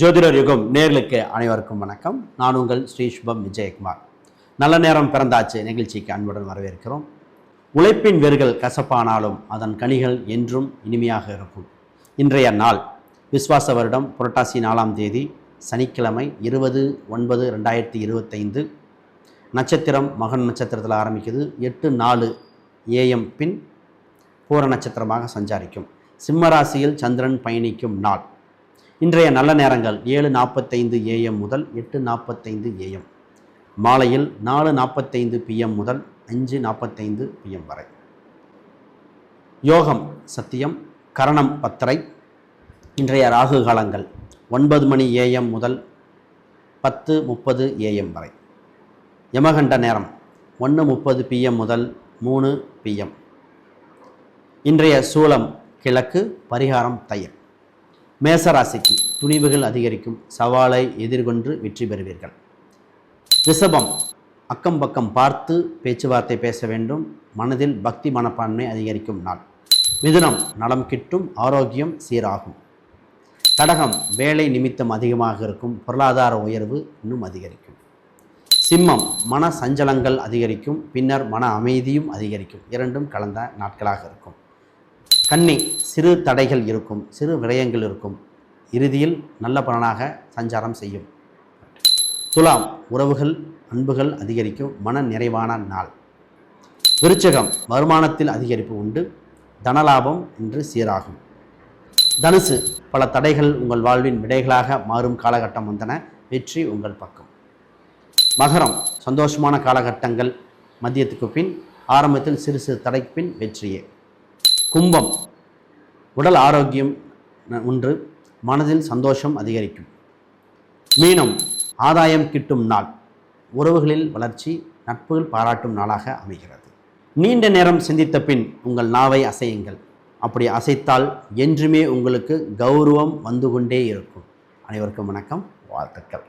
ஜோதிடர் யுகம் நேர்களுக்கு அனைவருக்கும் வணக்கம். நான் உங்கள் ஸ்ரீ சுபம் விஜயகுமார். நல்ல நேரம் பிறந்தாச்சு நிகழ்ச்சிக்கு அன்புடன் வரவேற்கிறோம். உழைப்பின் வேர்கள் கசப்பானாலும் அதன் கனிகள் என்றும் இனிமையாக இருக்கும். இன்றைய நாள் விஸ்வாச வருடம் புரட்டாசி 4ஆம் தேதி சனிக்கிழமை 20/9/2025. நட்சத்திரம் மகன் நட்சத்திரத்தில் ஆரம்பிக்குது. 8:04 AM பின் பூர நட்சத்திரமாக சஞ்சாரிக்கும். சிம்மராசியில் சந்திரன் பயணிக்கும் நாள். இன்றைய நல்ல நேரங்கள் 7:45 AM முதல் 8:45 AM, மாலையில் 4:45 PM முதல் 5:45 PM வரை. யோகம் சத்தியம், கரணம் பத்தரை. இன்றைய ராகு காலங்கள் 9 மணி AM முதல் 10:30 AM வரை. யமகண்ட நேரம் 1:30 PM முதல் 3 PM. இன்றைய சூலம் கிழக்கு, பரிகாரம் தயிர். மேசராசிக்கு துணிவுகள் அதிகரிக்கும், சவாலை எதிர்கொண்டு வெற்றி பெறுவீர்கள். ரிஷபம் அக்கம் பக்கம் பார்த்து பேச்சுவார்த்தை பேச வேண்டும், மனதில் பக்தி மனப்பான்மை அதிகரிக்கும் நாள். மிதுனம் நலம் கிட்டும், ஆரோக்கியம் சீராகும். கடகம் வேலை நிமித்தம் அதிகமாக இருக்கும், பொருளாதார உயர்வு இன்னும் அதிகரிக்கும். சிம்மம் மன சஞ்சலங்கள் அதிகரிக்கும், பின்னர் மன அமைதியும் அதிகரிக்கும். இரண்டும் கலந்த நாட்களாக இருக்கும். கன்னி சிறு தடைகள் இருக்கும், சிறு விரயங்கள் இருக்கும், இறுதியில் நல்ல பலனாக சஞ்சாரம் செய்யும். துலாம் உறவுகள் அன்புகள் அதிகரிக்கும், மன நிறைவான நாள். விருச்சிகம் வருமானத்தில் அதிகரிப்பு உண்டு, தனலாபம் இன்று சீராகும். தனுசு பல தடைகள் உங்கள் வாழ்வின் விடைகளாக மாறும் காலகட்டம் வந்தன, வெற்றி உங்கள் பக்கம். மகரம் சந்தோஷமான காலகட்டங்கள் மதியத்துக்கு பின், ஆரம்பத்தில் சிறு சிறு தடைக்கு பின் வெற்றியே. கும்பம் உடல் ஆரோக்கியம் ஒன்று, மனதில் சந்தோஷம் அதிகரிக்கும். மீனம் ஆதாயம் கிட்டும் நாள், உறவுகளில் வளர்ச்சி, நட்புகள் பாராட்டும் நாளாக அமைகிறது. நீண்ட நேரம் சிந்தித்த பின் உங்கள் நாவை அசையுங்கள். அப்படி அசைத்தால் என்றுமே உங்களுக்கு கௌரவம் வந்து கொண்டே இருக்கும். அனைவருக்கும் வணக்கம், வாழ்த்துக்கள்.